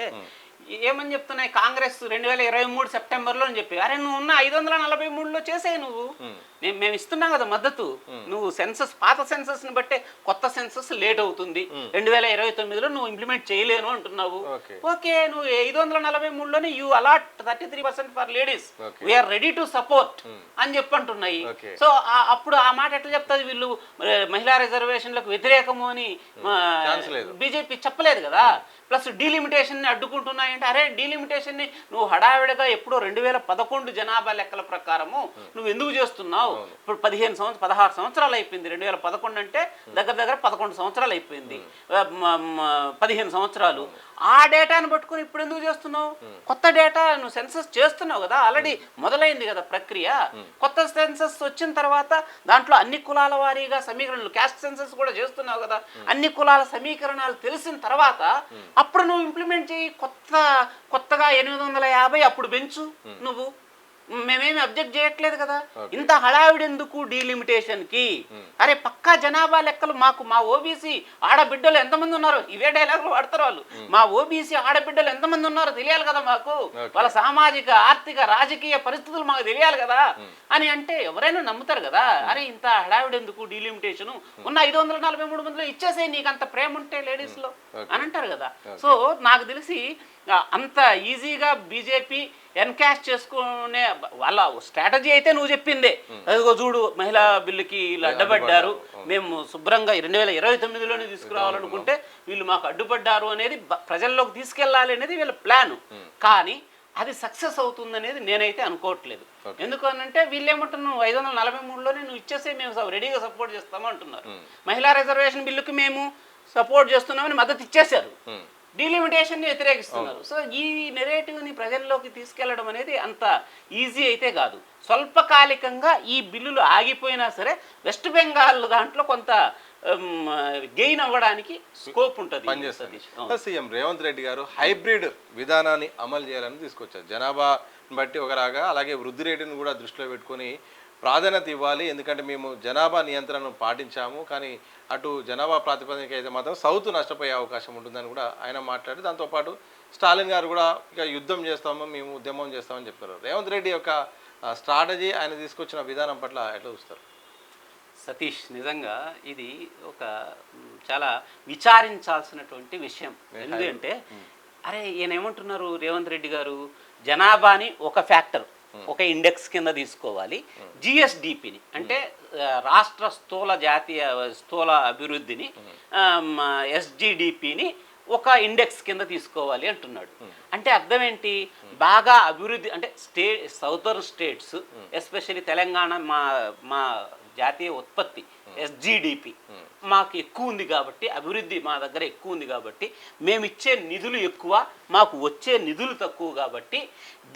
ఏమని చెప్తున్నాయి కాంగ్రెస్ 2023 సెప్టెంబర్లో అని చెప్పి, అరే నువ్వు ఉన్న 543లో చేసేయి, నువ్వు మేము ఇస్తున్నాం కదా మద్దతు. నువ్వు సెన్సస్ పాత సెన్సస్ ని బట్టే కొత్త సెన్సస్ లేట్ అవుతుంది, 2029లో నువ్వు ఇంప్లిమెంట్ చేయలేను అంటున్నావు. ఓకే, నువ్వు 543లోనే you allot 33% for ladies, we're ready to support అని చెప్పంటున్నాయి. సో అప్పుడు ఆ మాట ఎట్లా చెప్తుంది? వీళ్ళు మహిళా రిజర్వేషన్లకు వ్యతిరేకము అని బీజేపీ చెప్పలేదు కదా. ప్లస్ డీలిమిటేషన్ ని అడ్డుకుంటున్నాయంటే, అరే డీలిమిటేషన్ ని నువ్వు హడావిడిగా ఎప్పుడో 2011 జనాభా లెక్కల ప్రకారము నువ్వు ఎందుకు చేస్తున్నావు? ఇప్పుడు 16 సంవత్సరాలు అయిపోయింది. 2011 అంటే దగ్గర 11 సంవత్సరాలు అయిపోయింది, 15 సంవత్సరాలు. ఆ డేటాను పట్టుకుని ఇప్పుడు ఎందుకు చేస్తున్నావు? కొత్త డేటా నువ్వు సెన్సస్ చేస్తున్నావు కదా, ఆల్రెడీ మొదలైంది కదా ప్రక్రియ. కొత్త సెన్సస్ వచ్చిన తర్వాత దాంట్లో అన్ని కులాల వారీగా సమీకరణలు, క్యాస్ట్ సెన్సస్ కూడా చేస్తున్నావు కదా, అన్ని కులాల సమీకరణాలు తెలిసిన తర్వాత అప్పుడు నువ్వు ఇంప్లిమెంట్ చేయి. కొత్తగా 850 అప్పుడు పెంచు. నువ్వు మేమేమి అబ్జెక్ట్ చేయట్లేదు కదా. ఇంత హడావిడి ఎందుకు డీలిమిటేషన్ కి? అరే పక్కా జనాభా లెక్కలు మా ఓబీసీ ఆడబిడ్డలు ఎంతమంది ఉన్నారు, ఇవే డైలాగులు వాడతారు వాళ్ళు. మా ఓబీసీ ఆడబిడ్డలు ఎంతమంది ఉన్నారో తెలియాలి కదా మాకు, వాళ్ళ సామాజిక ఆర్థిక రాజకీయ పరిస్థితులు మాకు తెలియాలి కదా అని అంటే ఎవరైనా నమ్ముతారు కదా. అరే ఇంత హడావిడి ఎందుకు డీలిమిటేషన్, ఉన్న 543 మందిలో ఇచ్చేసే, నీకు అంత ప్రేమ ఉంటే లేడీస్ లో అని అంటారు కదా. సో నాకు తెలిసి అంత ఈజీగా బీజేపీ ఎన్కాష్ చేసుకునే వాళ్ళ స్ట్రాటజీ అయితే నువ్వు చెప్పిందే. అదిగో చూడు మహిళా బిల్లుకి వీళ్ళు అడ్డుపడ్డారు, మేము శుభ్రంగా 2029లోనే తీసుకురావాలనుకుంటే వీళ్ళు మాకు అడ్డుపడ్డారు అనేది ప్రజల్లోకి తీసుకెళ్ళాలి అనేది వీళ్ళ ప్లాను. కానీ అది సక్సెస్ అవుతుందనేది నేనైతే అనుకోవట్లేదు. ఎందుకనంటే వీళ్ళు ఏమంటున్నావు, 543లోనే నువ్వు ఇచ్చేసే మేము రెడీగా సపోర్ట్ చేస్తాము అంటున్నారు. మహిళా రిజర్వేషన్ బిల్లుకి మేము సపోర్ట్ చేస్తున్నామని మద్దతు ఇచ్చేశారు, డీలిమిటేషన్ ని వ్యతిరేకిస్తున్నారు. సో ఈ నెరేటివ్ ని ప్రజల్లోకి తీసుకెళ్లడం అనేది అంత ఈజీ అయితే కాదు. స్వల్పకాలికంగా ఈ బిల్లులు ఆగిపోయినా సరే వెస్ట్ బెంగాల్ దాంట్లో కొంత గెయిన్ అవ్వడానికి స్కోప్ ఉంటుంది. సీఎం రేవంత్ రెడ్డి గారు హైబ్రిడ్ విధానాన్ని అమలు చేయాలని తీసుకొచ్చారు. జనాభా బట్టి ఒక రాగా, అలాగే వృద్ధి రేటును కూడా దృష్టిలో పెట్టుకొని ప్రాధాన్యత ఇవ్వాలి, ఎందుకంటే మేము జనాభా నియంత్రణను పాటించాము, కానీ అటు జనాభా ప్రాతిపదిక అయితే మాత్రం సౌత్ నష్టపోయే అవకాశం ఉంటుందని కూడా ఆయన మాట్లాడి, దాంతోపాటు స్టాలిన్ గారు కూడా ఇక యుద్ధం చేస్తాము, మేము ఉద్యమం చేస్తామని చెప్తారు. రేవంత్ రెడ్డి యొక్క స్ట్రాటజీ, ఆయన తీసుకొచ్చిన విధానం పట్ల ఎట్లా చూస్తారు? సతీష్, నిజంగా ఇది ఒక చాలా విచారించాల్సినటువంటి విషయం. ఎందుకంటే అరే ఈయన ఏమంటున్నారు రేవంత్ రెడ్డి గారు, జనాభాని ఒక ఫ్యాక్టర్, ఒక ఇండెక్స్ కింద తీసుకోవాలి, జిఎస్డిపిని అంటే రాష్ట్ర స్థూల అభివృద్ధిని, ఎస్జిడిపిని ఒక ఇండెక్స్ కింద తీసుకోవాలి అంటున్నాడు. అంటే అర్థం ఏంటి? బాగా అభివృద్ధి అంటే సౌదర్న్ స్టేట్స్, ఎస్పెషల్లీ తెలంగాణ, మా జాతీయ ఉత్పత్తి ఎస్జిడిపి మాకు ఎక్కువ ఉంది కాబట్టి, అభివృద్ధి మా దగ్గర ఎక్కువ ఉంది కాబట్టి, మేము ఇచ్చే నిధులు ఎక్కువ, మాకు వచ్చే నిధులు తక్కువ కాబట్టి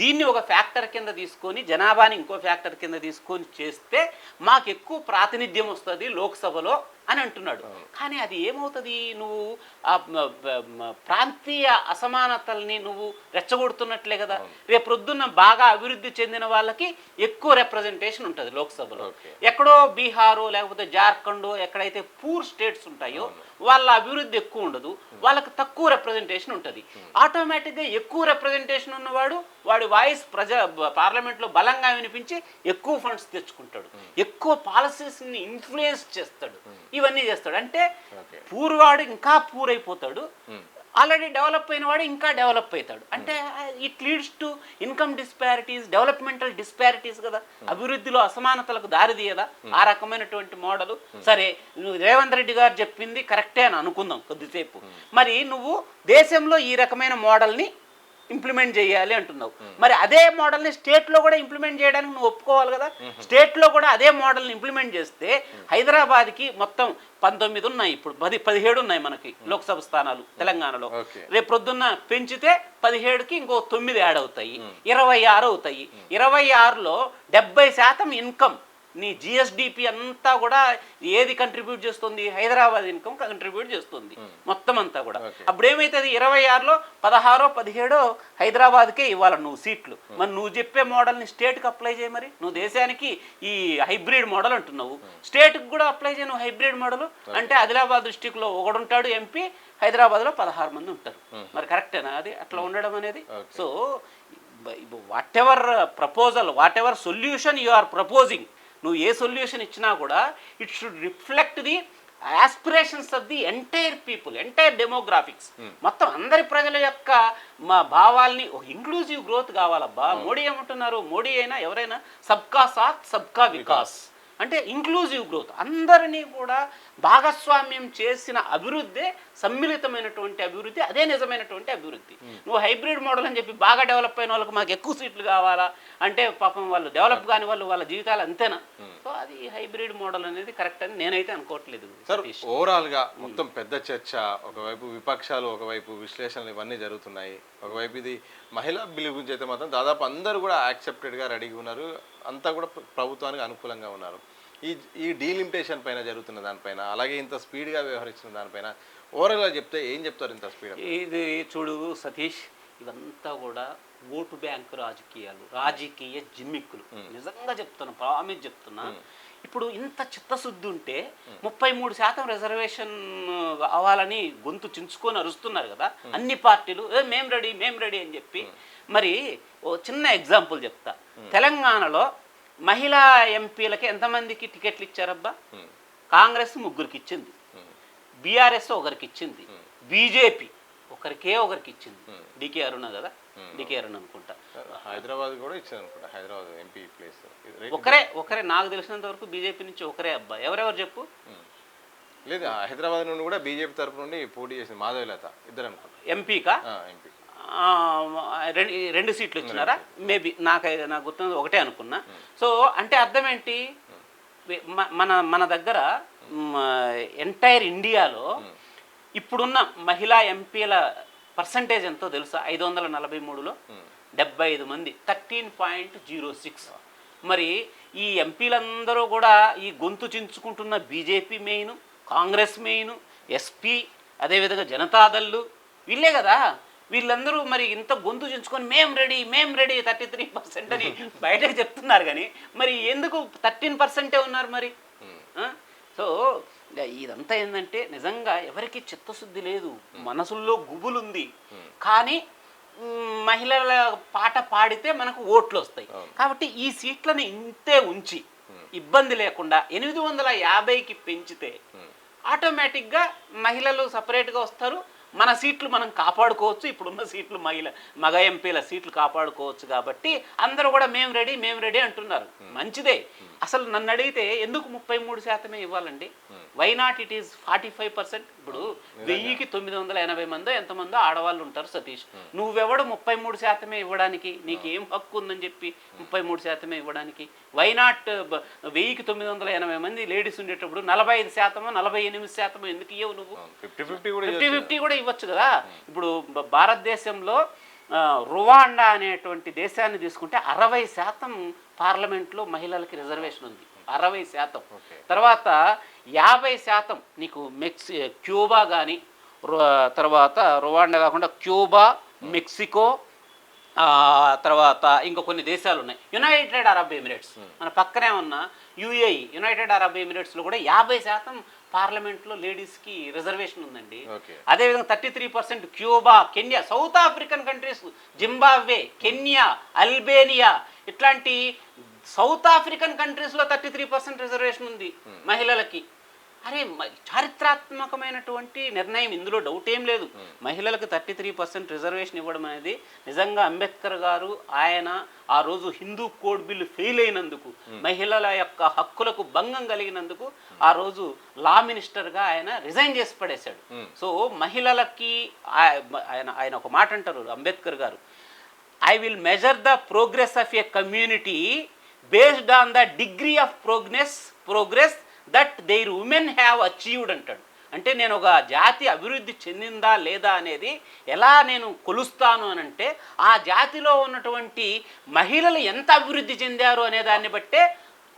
దీన్ని ఒక ఫ్యాక్టర్ కింద తీసుకొని, జనాభాని ఇంకో ఫ్యాక్టర్ కింద తీసుకొని చేస్తే మాకు ఎక్కువ ప్రాతినిధ్యం వస్తుంది లోక్సభలో అని అంటున్నాడు. కానీ అది ఏమవుతుంది? నువ్వు ప్రాంతీయ అసమానతల్ని నువ్వు రెచ్చగొడుతున్నట్లే కదా. రేపు ప్రొద్దున్న బాగా అభివృద్ధి చెందిన వాళ్ళకి ఎక్కువ రిప్రజెంటేషన్ ఉంటుంది లోక్సభలో. ఎక్కడో బీహారు లేకపోతే జార్ఖండ్ ఎక్కడైతే పూర్ స్టేట్స్ ఉంటాయో వాళ్ళ అభివృద్ధి ఎక్కువ ఉండదు, వాళ్ళకి తక్కువ రిప్రజెంటేషన్ ఉంటుంది. ఆటోమేటిక్గా ఎక్కువ రిప్రజెంటేషన్ ఉన్నవాడు వాడి వాయిస్ పార్లమెంట్లో బలంగా వినిపించి ఎక్కువ ఫండ్స్ తెచ్చుకుంటాడు, ఎక్కువ పాలసీస్ని ఇన్ఫ్లుయెన్స్ చేస్తాడు, ఇవన్నీ చేస్తాడు. అంటే పూర్వాడు ఇంకా పూర్ అయిపోతాడు, ఆల్రెడీ డెవలప్ అయిన వాడు ఇంకా డెవలప్ అవుతాడు. అంటే it leads to income disparities, developmental disparities కదా, అభివృద్ధిలో అసమానతలకు దారితీయదా ఆ రకమైనటువంటి మోడలు. సరే, నువ్వు రేవంత్ రెడ్డి గారు చెప్పింది కరెక్టే అని అనుకుందాం కొద్దిసేపు. మరి నువ్వు దేశంలో ఈ రకమైన మోడల్ని ఇంప్లిమెంట్ చేయాలి అంటున్నావు, మరి అదే మోడల్ని స్టేట్లో కూడా ఇంప్లిమెంట్ చేయడానికి నువ్వు ఒప్పుకోవాలి కదా. స్టేట్లో కూడా అదే మోడల్ని ఇంప్లిమెంట్ చేస్తే హైదరాబాద్కి మొత్తం 19 ఉన్నాయి, ఇప్పుడు 17 ఉన్నాయి మనకి లోక్సభ స్థానాలు తెలంగాణలో. రేపు ప్రొద్దున్న పెంచితే 17కి ఇంకో 9 యాడ్ అవుతాయి, 26 అవుతాయి. 26లో 70% ఇన్కమ్ నీ జిఎస్డిపి అంతా కూడా ఏది కంట్రిబ్యూట్ చేస్తుంది? హైదరాబాద్ ఇన్కమ్ కంట్రిబ్యూట్ చేస్తుంది మొత్తం అంతా కూడా. అప్పుడు ఏమవుతుంది? 26లో 16, 17 హైదరాబాద్కే ఇవ్వాలి నువ్వు సీట్లు. మరి నువ్వు చెప్పే మోడల్ని స్టేట్కి అప్లై చేయి. మరి నువ్వు దేశానికి ఈ హైబ్రిడ్ మోడల్ అంటున్నావు, స్టేట్కి కూడా అప్లై చేయి నువ్వు హైబ్రిడ్ మోడల్. అంటే ఆదిలాబాద్ డిస్టిక్లో ఒకడుంటాడు ఎంపీ, హైదరాబాద్లో 16 మంది ఉంటారు. మరి కరెక్టేనా అది అట్లా ఉండడం అనేది? So whatever proposal, whatever solution you are proposing, నువ్వు ఏ సొల్యూషన్ ఇచ్చినా కూడా it should reflect the aspirations of the entire people, entire demographics, మొత్తం అందరి ప్రజల యొక్క మా భావాల్ని. ఒక ఇంక్లూజివ్ గ్రోత్ కావాలబ్బా. మోడీ ఏమంటున్నారు? మోడీ అయినా ఎవరైనా సబ్కా సాత్ సబ్కా వికాస్ అంటే ఇంక్లూజివ్ గ్రోత్, అందరినీ కూడా భాగస్వామ్యం చేసిన అభివృద్ధి, సమ్మిళితమైనటువంటి అభివృద్ధి, అదే నిజమైనటువంటి అభివృద్ధి. నువ్వు హైబ్రిడ్ మోడల్ అని చెప్పి బాగా డెవలప్ అయిన వాళ్ళకి మాకు ఎక్కువ సీట్లు కావాలా అంటే పాపం వాళ్ళు డెవలప్ కాని వాళ్ళు వాళ్ళ జీవితాలు అంతేనా? సో అది హైబ్రిడ్ మోడల్ అనేది కరెక్ట్ అని నేనైతే అనుకోవట్లేదు. సార్, ఓవరాల్గా మొత్తం పెద్ద చర్చ, ఒకవైపు విపక్షాలు, ఒకవైపు విశ్లేషణలు ఇవన్నీ జరుగుతున్నాయి. ఒకవైపు ఇది మహిళా బిల్లు గురించి అయితే మాత్రం దాదాపు అందరూ కూడా యాక్సెప్టెడ్గా రెడీగా ఉన్నారు, అంతా కూడా ప్రభుత్వానికి అనుకూలంగా ఉన్నారు. ఈ డీలిమిటేషన్ పైన జరుగుతున్న దానిపైన, అలాగే ఇంత స్పీడ్గా వ్యవహరిస్తున్న దానిపైన ఓవరాల్గా చెప్తే ఏం చెప్తారు ఇంత స్పీడ్? ఇది చూడు సతీష్, ఇదంతా కూడా ఓటు బ్యాంకు రాజకీయాలు, రాజకీయ జిమ్మిక్కులు. నిజంగా చెప్తున్నా, ప్రామిస్ చెప్తున్నా. ఇప్పుడు ఇంత చిత్తశుద్ధి ఉంటే 33% రిజర్వేషన్ కావాలని గొంతు చించుకొని అరుస్తున్నారు కదా అన్ని పార్టీలు, మేం రెడీ అని చెప్పి. మరి ఓ చిన్న ఎగ్జాంపుల్ చెప్తా. తెలంగాణలో మహిళా ఎంపీలకి ఎంతమందికి టికెట్లు ఇచ్చారబ్బా? కాంగ్రెస్ 3కి ఇచ్చింది, బీఆర్ఎస్ ఒకరికి ఇచ్చింది, బీజేపీ ఒకరికి ఇచ్చింది. డికే అరుణ కదా, డికే అరుణ అనుకుంటా. హైదరాబాద్ కూడా ఇచ్చింది అనుకుంటా, హైదరాబాద్ ఎంపీ ప్లేస్ ఒకరే నాకు తెలిసినంత వరకు బీజేపీ నుంచి ఒకరే అబ్బా. ఎవరెవరు చెప్పు? లేదు, హైదరాబాద్ నుండి కూడా బీజేపీ తరఫు నుండి పోటీ చేసింది మాధవీలత, ఇద్దరు అనుకుంటా. ఎంపీకా? ఎంపీ 2 సీట్లు ఇచ్చినారా? మేబీ నాకు గుర్తున్నది ఒకటే అనుకున్నా. సో అంటే అర్థం ఏంటి? మన దగ్గర ఎంటైర్ ఇండియాలో ఇప్పుడున్న మహిళా ఎంపీల పర్సంటేజ్ ఎంతో తెలుసా? 543లో 75 మంది, 13.06. మరి ఈ ఎంపీలందరూ కూడా ఈ గొంతు చించుకుంటున్న BJP main, Congress main, SP, అదేవిధంగా జనతాదళ్ళు, వీళ్ళే కదా. వీళ్ళందరూ మరి ఇంత గొంతు చించుకొని మేము రెడీ 33% అని బయటకు చెప్తున్నారు కానీ మరి ఎందుకు 13% ఉన్నారు మరి? సో ఇదంతా ఏంటంటే నిజంగా ఎవరికి చిత్తశుద్ధి లేదు, మనసుల్లో గుబులుంది. కానీ మహిళల పాట పాడితే మనకు ఓట్లు వస్తాయి కాబట్టి ఈ సీట్లను ఇంతే ఉంచి ఇబ్బంది లేకుండా 850కి పెంచితే ఆటోమేటిక్గా మహిళలు సపరేట్గా వస్తారు. మన సీట్లు మనం కాపాడుకోవచ్చు, ఇప్పుడున్న సీట్లు మగ ఎంపీల సీట్లు కాపాడుకోవచ్చు. కాబట్టి అందరూ కూడా మేము రెడీ అంటున్నారు. మంచిదే. అసలు నన్ను అడిగితే ఎందుకు 33% ఇవ్వాలండి? Why not it is 45%? ఇప్పుడు 1000కి 980 మందో ఎంతమందో ఆడవాళ్ళు ఉంటారు సతీష్. నువ్వెవడు 33% ఇవ్వడానికి? నీకు ఏం హక్కు ఉందని చెప్పి 33% ఇవ్వడానికి? వై నాట్ 1000కి 980 మంది లేడీస్ ఉండేటప్పుడు 45%, 48% ఎందుకు ఇవ్వవు నువ్వు? 50-50 కూడా ఇవ్వచ్చు కదా. ఇప్పుడు భారతదేశంలో రువాండా అనేటువంటి దేశాన్ని తీసుకుంటే 60% పార్లమెంట్లో మహిళలకి రిజర్వేషన్ ఉంది. 60%. తర్వాత 50% నీకు క్యూబా కానీ, తర్వాత రువాండా కాకుండా క్యూబా, మెక్సికో, తర్వాత ఇంకా కొన్ని దేశాలు ఉన్నాయి. యునైటెడ్ అరబ్ ఎమిరేట్స్ మన పక్కనే ఉన్న యుఏఈ, యునైటెడ్ అరబ్ ఎమిరేట్స్లో కూడా 50% పార్లమెంట్లో లేడీస్కి రిజర్వేషన్ ఉందండి. అదేవిధంగా 33% Cuba, Kenya, south African countries, Zimbabwe, Kenya, Albania ఇట్లాంటి సౌత్ ఆఫ్రికన్ కంట్రీస్లో 33% రిజర్వేషన్ ఉంది మహిళలకి. అరే చారిత్రాత్మకమైనటువంటి నిర్ణయం, ఇందులో డౌట్ ఏం లేదు. మహిళలకు 33% రిజర్వేషన్ ఇవ్వడం అనేది నిజంగా అంబేద్కర్ గారు ఆయన ఆ రోజు హిందూ కోడ్ బిల్లు ఫెయిల్ అయినందుకు, మహిళల యొక్క హక్కులకు భంగం కలిగినందుకు ఆ రోజు లా మినిస్టర్గా ఆయన రిజైన్ చేసి పడేశాడు. సో మహిళలకి ఆయన ఒక మాట అంటారు అంబేద్కర్ గారు, I will measure the progress of a community based on the degree of progress that their women have achieved అంటాడు. అంటే నేను ఒక జాతి అభివృద్ధి చెందిందా లేదా అనేది ఎలా నేను కొలుస్తాను అని అంటే ఆ జాతిలో ఉన్నటువంటి మహిళలు ఎంత అభివృద్ధి చెందారు అనే దాన్ని బట్టే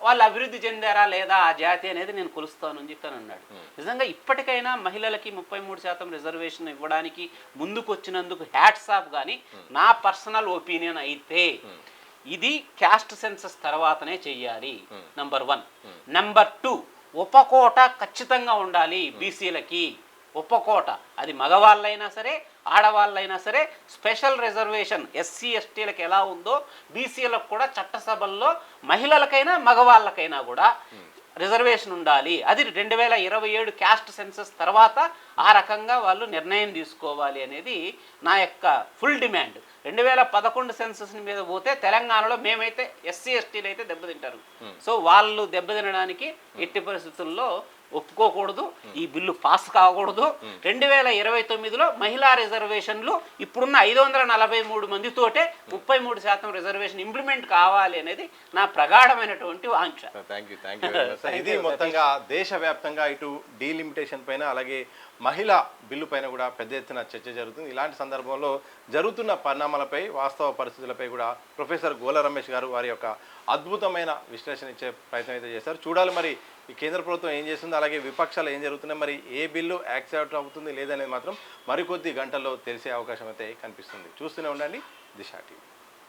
వాళ్ళు అభివృద్ధి చెందారా లేదా ఆ జాతి అనేది నేను కొలుస్తాను అని చెప్తాను అన్నాడు. నిజంగా ఇప్పటికైనా మహిళలకి 33% రిజర్వేషన్ ఇవ్వడానికి ముందుకు వచ్చినందుకు హ్యాట్స్ ఆఫ్. కానీ నా పర్సనల్ ఒపీనియన్ అయితే ఇది క్యాస్ట్ సెన్సస్ తర్వాతనే చెయ్యాలి, నంబర్ 1. నంబర్ 2, ఉపకోట ఖచ్చితంగా ఉండాలి బీసీలకి. ఉపకోట అది మగవాళ్ళైనా సరే ఆడవాళ్ళైనా సరే స్పెషల్ రిజర్వేషన్ ఎస్సీ ఎస్టీలకు ఎలా ఉందో బీసీలకు కూడా చట్టసభల్లో మహిళలకైనా మగవాళ్ళకైనా కూడా రిజర్వేషన్ ఉండాలి. అది 2027 క్యాస్ట్ సెన్సస్ తర్వాత ఆ రకంగా వాళ్ళు నిర్ణయం తీసుకోవాలి అనేది నా యొక్క ఫుల్ డిమాండ్. 2011 సెన్సస్ మీద పోతే తెలంగాణలో మేమైతే ఎస్సీ ఎస్టీలు అయితే దెబ్బతింటారు. సో వాళ్ళు దెబ్బతినడానికి ఎట్టి పరిస్థితుల్లో ఒప్పుకోకూడదు, ఈ బిల్లు పాస్ కాకూడదు. 2029లో మహిళా రిజర్వేషన్లు ఇప్పుడున్న 543 మందితోటే 33% రిజర్వేషన్ ఇంప్లిమెంట్ కావాలి అనేది నా ప్రగాఢమైనటువంటి ఆంక్ష. ఇది మొత్తంగా దేశవ్యాప్తంగా ఇటు డీలిమిటేషన్ పైన అలాగే మహిళా బిల్లు పైన కూడా పెద్ద ఎత్తున చర్చ జరుగుతుంది. ఇలాంటి సందర్భంలో జరుగుతున్న పరిణామాలపై వాస్తవ పరిస్థితులపై కూడా ప్రొఫెసర్ గోల రమేష్ గారు వారి యొక్క అద్భుతమైన విశ్లేషణ ఇచ్చే ప్రయత్నం అయితే చేశారు. చూడాలి మరి ఈ కేంద్ర ప్రభుత్వం ఏం చేస్తుంది, అలాగే విపక్షాలు ఏం జరుగుతున్నాయి, మరి ఏ బిల్లు యాక్సెప్ట్ అవుతుంది లేదనేది మాత్రం మరికొద్ది గంటల్లో తెలిసే అవకాశం అయితే కనిపిస్తుంది. చూస్తూనే ఉండండి దిశ టీవీ.